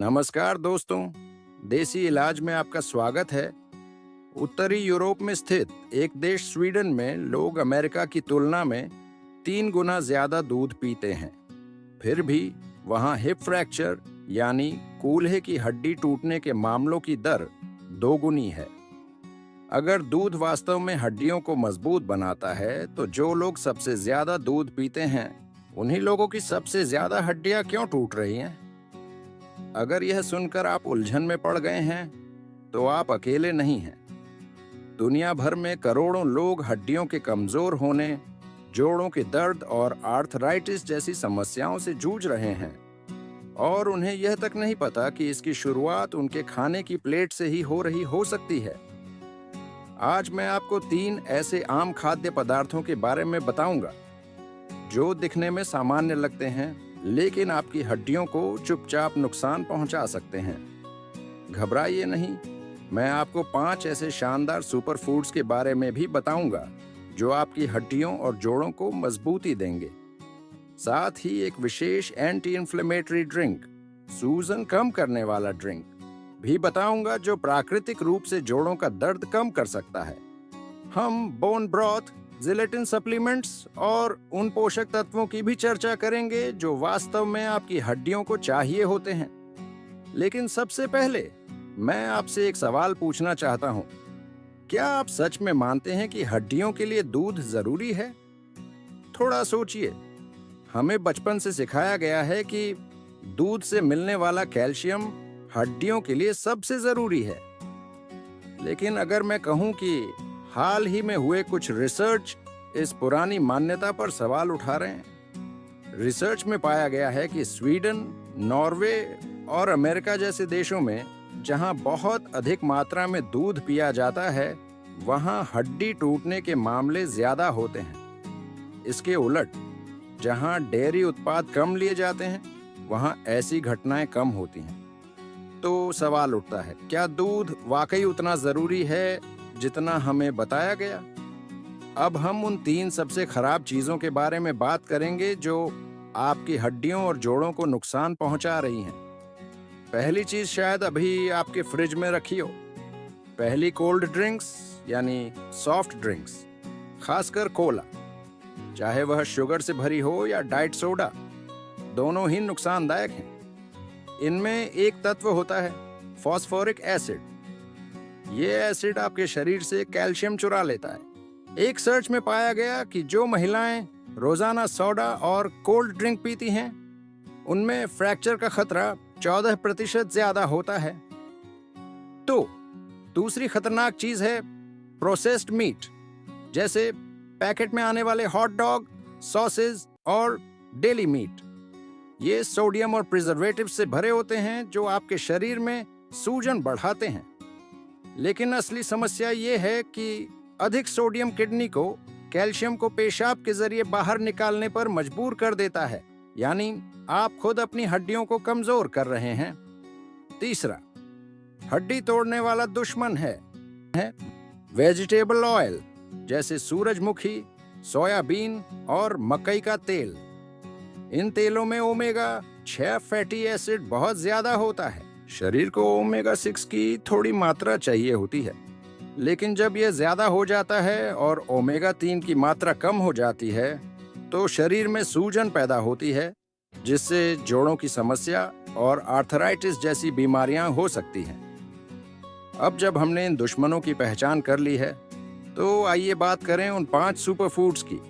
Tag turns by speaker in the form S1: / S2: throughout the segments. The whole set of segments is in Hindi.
S1: नमस्कार दोस्तों, देसी इलाज में आपका स्वागत है। उत्तरी यूरोप में स्थित एक देश स्वीडन में लोग अमेरिका की तुलना में 3 गुना ज्यादा दूध पीते हैं। फिर भी वहाँ हिप फ्रैक्चर यानी कूल्हे की हड्डी टूटने के मामलों की दर 2 गुनी है। अगर दूध वास्तव में हड्डियों को मजबूत बनाता है, तो जो लोग सबसे ज्यादा दूध पीते हैं, उन्हीं लोगों की सबसे ज्यादा हड्डियां क्यों टूट रही हैं? अगर यह सुनकर आप उलझन में पड़ गए हैं, तो आप अकेले नहीं हैं। दुनिया भर में करोड़ों लोग हड्डियों के कमजोर होने, जोड़ों के दर्द और आर्थराइटिस जैसी समस्याओं से जूझ रहे हैं, और उन्हें यह तक नहीं पता कि इसकी शुरुआत उनके खाने की प्लेट से ही हो रही हो सकती है। आज मैं आपको 3 ऐसे आम खाद्य पदार्थों के बारे में बताऊंगा जो दिखने में सामान्य लगते हैं, लेकिन आपकी हड्डियों को चुपचाप नुकसान पहुंचा सकते हैं। घबराइए नहीं, मैं आपको 5 ऐसे शानदार सुपर फूड्स के बारे में भी बताऊंगा जो आपकी हड्डियों और जोड़ों को मजबूती देंगे। साथ ही एक विशेष एंटी इन्फ्लेमेटरी ड्रिंक, सूजन कम करने वाला ड्रिंक भी बताऊंगा जो प्राकृतिक रूप से जोड़ों का दर्द कम कर सकता है। हम बोन ब्रॉथ, जिलेटिन सप्लीमेंट्स और उन पोषक तत्वों की भी चर्चा करेंगे जो वास्तव में आपकी हड्डियों को चाहिए होते हैं। लेकिन सबसे पहले मैं आपसे एक सवाल पूछना चाहता हूं। क्या आप सच में मानते हैं कि हड्डियों के लिए दूध जरूरी है? थोड़ा सोचिए। हमें बचपन से सिखाया गया है कि दूध से मिलने वाला कैल्शियम हड्डियों के लिए सबसे जरूरी है। लेकिन अगर मैं कहूं कि हाल ही में हुए कुछ रिसर्च इस पुरानी मान्यता पर सवाल उठा रहे हैं। रिसर्च में पाया गया है कि स्वीडन, नॉर्वे और अमेरिका जैसे देशों में जहां बहुत अधिक मात्रा में दूध पिया जाता है, वहां हड्डी टूटने के मामले ज्यादा होते हैं। इसके उलट जहां डेयरी उत्पाद कम लिए जाते हैं, वहां ऐसी घटनाएं कम होती हैं। तो सवाल उठता है, क्या दूध वाकई उतना जरूरी है जितना हमें बताया गया? अब हम उन 3 सबसे खराब चीजों के बारे में बात करेंगे जो आपकी हड्डियों और जोड़ों को नुकसान पहुंचा रही हैं। पहली चीज शायद अभी आपके फ्रिज में रखी हो। पहली कोल्ड ड्रिंक्स यानी सॉफ्ट ड्रिंक्स, खासकर कोला। चाहे वह शुगर से भरी हो या डाइट सोडा, दोनों ही नुकसानदायक हैं। इनमें एक तत्व होता है, फॉस्फोरिक एसिड। ये एसिड आपके शरीर से कैल्शियम चुरा लेता है। एक सर्च में पाया गया कि जो महिलाएं रोजाना सोडा और कोल्ड ड्रिंक पीती हैं, उनमें फ्रैक्चर का खतरा 14% ज्यादा होता है। तो दूसरी खतरनाक चीज है प्रोसेस्ड मीट, जैसे पैकेट में आने वाले हॉट डॉग, सॉसेज और डेली मीट। ये सोडियम और प्रिजर्वेटिव से भरे होते हैं जो आपके शरीर में सूजन बढ़ाते हैं। लेकिन असली समस्या ये है कि अधिक सोडियम किडनी को कैल्शियम को पेशाब के जरिए बाहर निकालने पर मजबूर कर देता है, यानी आप खुद अपनी हड्डियों को कमजोर कर रहे हैं। तीसरा, हड्डी तोड़ने वाला दुश्मन है वेजिटेबल ऑयल, जैसे सूरजमुखी, सोयाबीन और मकई का तेल। इन तेलों में ओमेगा 6 फैटी एसिड बहुत ज्यादा होता है। शरीर को ओमेगा 6 की थोड़ी मात्रा चाहिए होती है, लेकिन जब यह ज्यादा हो जाता है और ओमेगा 3 की मात्रा कम हो जाती है, तो शरीर में सूजन पैदा होती है, जिससे जोड़ों की समस्या और आर्थराइटिस जैसी बीमारियां हो सकती हैं। अब जब हमने इन दुश्मनों की पहचान कर ली है, तो आइए बात करें उन 5 सुपर फूड्स की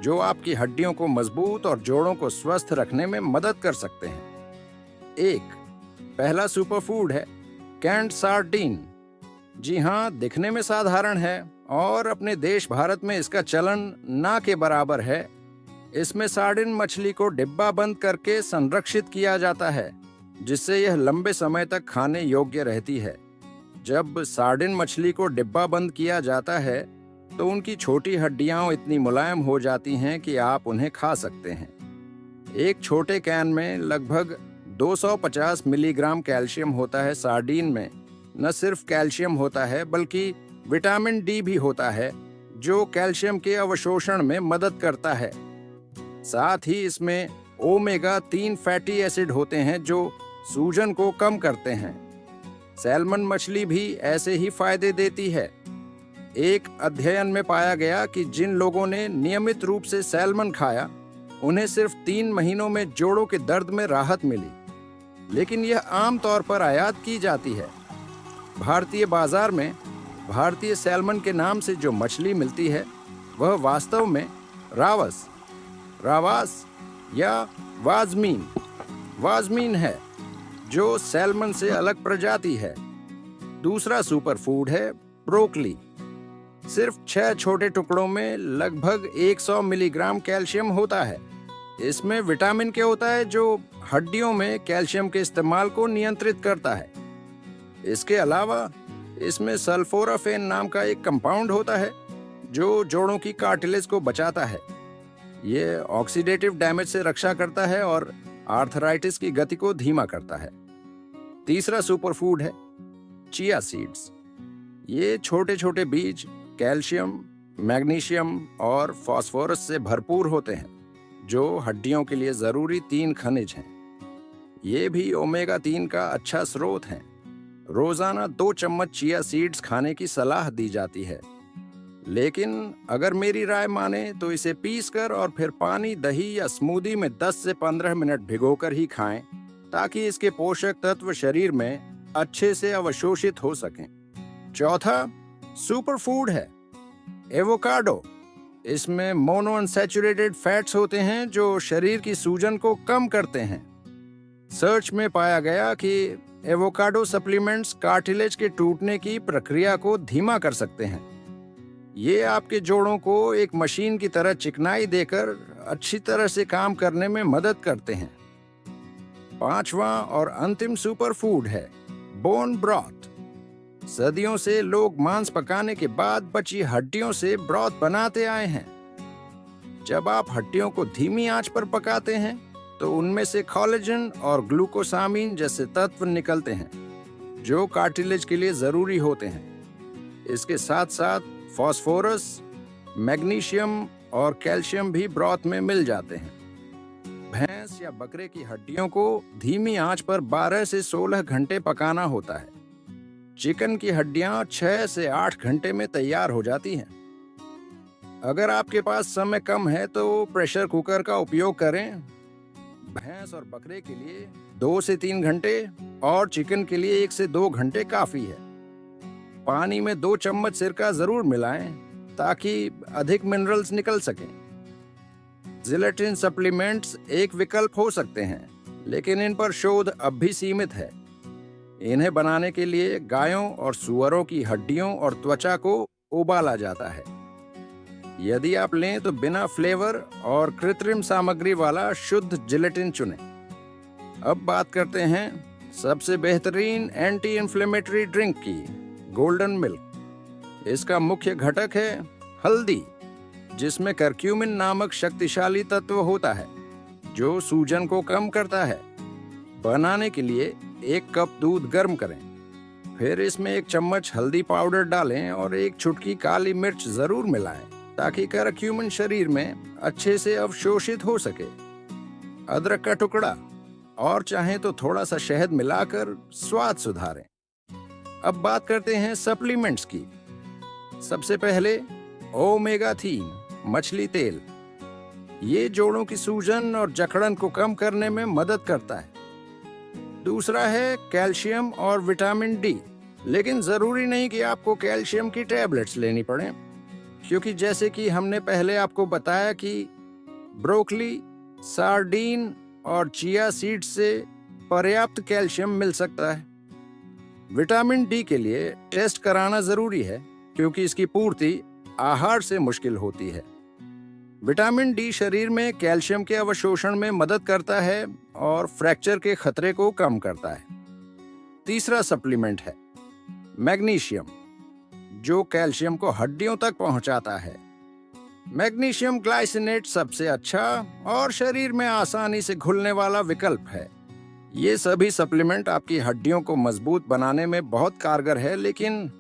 S1: जो आपकी हड्डियों को मजबूत और जोड़ों को स्वस्थ रखने में मदद कर सकते हैं। 1, पहला सुपर फूड है कैंड सार्डिन। जी हाँ, दिखने में साधारण है और अपने देश भारत में इसका चलन ना के बराबर है। इसमें सार्डिन मछली को डिब्बा बंद करके संरक्षित किया जाता है, जिससे यह लंबे समय तक खाने योग्य रहती है। जब सार्डिन मछली को डिब्बा बंद किया जाता है, तो उनकी छोटी हड्डियां इतनी मुलायम हो जाती हैं कि आप उन्हें खा सकते हैं। एक छोटे कैन में लगभग 250 मिलीग्राम कैल्शियम होता है। सार्डिन में न सिर्फ कैल्शियम होता है, बल्कि विटामिन डी भी होता है, जो कैल्शियम के अवशोषण में मदद करता है। साथ ही इसमें ओमेगा 3 फैटी एसिड होते हैं जो सूजन को कम करते हैं। सैल्मन मछली भी ऐसे ही फायदे देती है। एक अध्ययन में पाया गया कि जिन लोगों ने नियमित रूप से सैल्मन खाया, उन्हें सिर्फ 3 महीनों में जोड़ों के दर्द में राहत मिली। लेकिन यह आमतौर पर आयात की जाती है। भारतीय बाजार में भारतीय सैल्मन के नाम से जो मछली मिलती है, वह वास्तव में रावास या वाजमीन है, जो सैल्मन से अलग प्रजाति है। दूसरा सुपरफूड है ब्रोकली। सिर्फ 6 छोटे टुकड़ों में लगभग 100 मिलीग्राम कैल्शियम होता है। इसमें विटामिन के होता है जो हड्डियों में कैल्शियम के इस्तेमाल को नियंत्रित करता है। इसके अलावा इसमें सल्फोराफेन नाम का एक कंपाउंड होता है जो जोड़ों की कार्टिलेज को बचाता है। ये ऑक्सीडेटिव डैमेज से रक्षा करता है और आर्थराइटिस की गति को धीमा करता है। तीसरा सुपरफूड है चिया सीड्स। ये छोटे छोटे बीज कैल्शियम, मैग्नीशियम और फास्फोरस से भरपूर होते हैं, जो हड्डियों के लिए जरूरी 3 खनिज हैं। ये भी ओमेगा 3 का अच्छा स्रोत हैं। रोजाना 2 चम्मच चिया सीड्स खाने की सलाह दी जाती है, लेकिन अगर मेरी राय माने तो इसे पीसकर और फिर पानी, दही या स्मूदी में 10 से 15 मिनट भिगोकर ही खाएं, ताकि इसके पोषक तत्व शरीर में अच्छे से अवशोषित हो सकें। चौथा सुपरफूड है एवोकाडो। इसमें मोनोअनसैचुरेटेड फैट्स होते हैं जो शरीर की सूजन को कम करते हैं। सर्च में पाया गया कि एवोकाडो सप्लीमेंट्स कार्टिलेज के टूटने की प्रक्रिया को धीमा कर सकते हैं। ये आपके जोड़ों को एक मशीन की तरह चिकनाई देकर अच्छी तरह से काम करने में मदद करते हैं। पांचवा और अंतिम सुपरफूड है बोन ब्रॉथ। सदियों से लोग मांस पकाने के बाद बची हड्डियों से ब्रॉथ बनाते आए हैं। जब आप हड्डियों को धीमी आंच पर पकाते हैं, तो उनमें से कोलेजन और ग्लूकोसामीन जैसे तत्व निकलते हैं, जो कार्टिलेज के लिए जरूरी होते हैं। इसके साथ साथ फास्फोरस, मैग्नीशियम और कैल्शियम भी ब्रॉथ में मिल जाते हैं। भैंस या बकरे की हड्डियों को धीमी आंच पर 12 से 16 घंटे पकाना होता है। चिकन की हड्डियां 6 से 8 घंटे में तैयार हो जाती हैं। अगर आपके पास समय कम है तो प्रेशर कुकर का उपयोग करें। भैंस और बकरे के लिए 2 से 3 घंटे और चिकन के लिए 1 से 2 घंटे काफी है। पानी में 2 चम्मच सिरका जरूर मिलाएं, ताकि अधिक मिनरल्स निकल सकें। जिलेटिन सप्लीमेंट्स एक विकल्प हो सकते हैं, लेकिन इन पर शोध अब भी सीमित है। इन्हें बनाने के लिए गायों और सुअरों की हड्डियों और त्वचा को उबाला जाता है। यदि आप लें तो बिना फ्लेवर और कृत्रिम सामग्री वाला शुद्ध जिलेटिन चुनें। अब बात करते हैं सबसे बेहतरीन एंटी इन्फ्लेमेटरी ड्रिंक की, गोल्डन मिल्क। इसका मुख्य घटक है हल्दी, जिसमें करक्यूमिन नामक शक्तिशाली तत्व होता है, जो सूजन को कम करता है। बनाने के लिए 1 कप दूध गर्म करें, फिर इसमें 1 चम्मच हल्दी पाउडर डालें और 1 चुटकी काली मिर्च जरूर मिलाएं, ताकि करक्यूमिन शरीर में अच्छे से अवशोषित हो सके। अदरक का टुकड़ा और चाहें तो थोड़ा सा शहद मिलाकर स्वाद सुधारें। अब बात करते हैं सप्लीमेंट्स की। सबसे पहले ओमेगा 3 मछली तेल। ये जोड़ों की सूजन और जकड़न को कम करने में मदद करता है। दूसरा है कैल्शियम और विटामिन डी, लेकिन जरूरी नहीं कि आपको कैल्शियम की टैबलेट्स लेनी पड़े, क्योंकि जैसे कि हमने पहले आपको बताया कि ब्रोकली, सार्डीन और चिया सीड्स से पर्याप्त कैल्शियम मिल सकता है। विटामिन डी के लिए टेस्ट कराना जरूरी है, क्योंकि इसकी पूर्ति आहार से मुश्किल होती है। विटामिन डी शरीर में कैल्शियम के अवशोषण में मदद करता है और फ्रैक्चर के खतरे को कम करता है। तीसरा सप्लीमेंट है मैग्नीशियम, जो कैल्शियम को हड्डियों तक पहुंचाता है। मैग्नीशियम ग्लाइसिनेट सबसे अच्छा और शरीर में आसानी से घुलने वाला विकल्प है। ये सभी सप्लीमेंट आपकी हड्डियों को मजबूत बनाने में बहुत कारगर है, लेकिन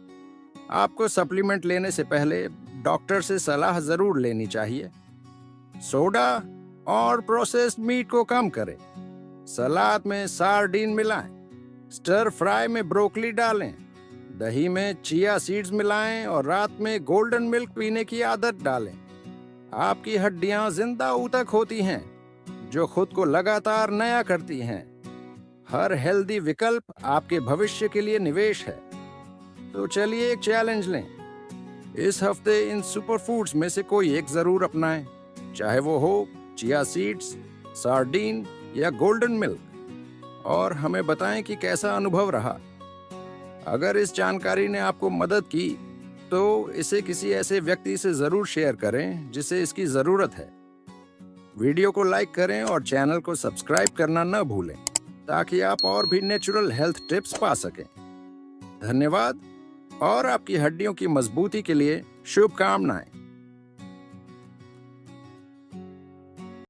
S1: आपको सप्लीमेंट लेने से पहले डॉक्टर से सलाह जरूर लेनी चाहिए। सोडा और प्रोसेस्ड मीट को कम करें। सलाद में सार्डिन मिलाएं, स्टर फ्राई में ब्रोकली डालें, दही में चिया सीड्स मिलाएं और रात में गोल्डन मिल्क पीने की आदत डालें। आपकी हड्डियां जिंदा ऊतक होती हैं जो खुद को लगातार नया करती हैं। हर हेल्दी विकल्प आपके भविष्य के लिए निवेश है। तो चलिए एक चैलेंज लें। इस हफ्ते इन सुपरफूड्स में से कोई एक जरूर अपनाएं, चाहे वो हो चिया सीड्स, सार्डिन या गोल्डन मिल्क, और हमें बताएं कि कैसा अनुभव रहा। अगर इस जानकारी ने आपको मदद की तो इसे किसी ऐसे व्यक्ति से जरूर शेयर करें जिसे इसकी जरूरत है। वीडियो को लाइक करें और चैनल को सब्सक्राइब करना न भूलें ताकि आप और भी नेचुरल हेल्थ टिप्स पा सकें। धन्यवाद और आपकी हड्डियों की मजबूती के लिए शुभकामनाएं।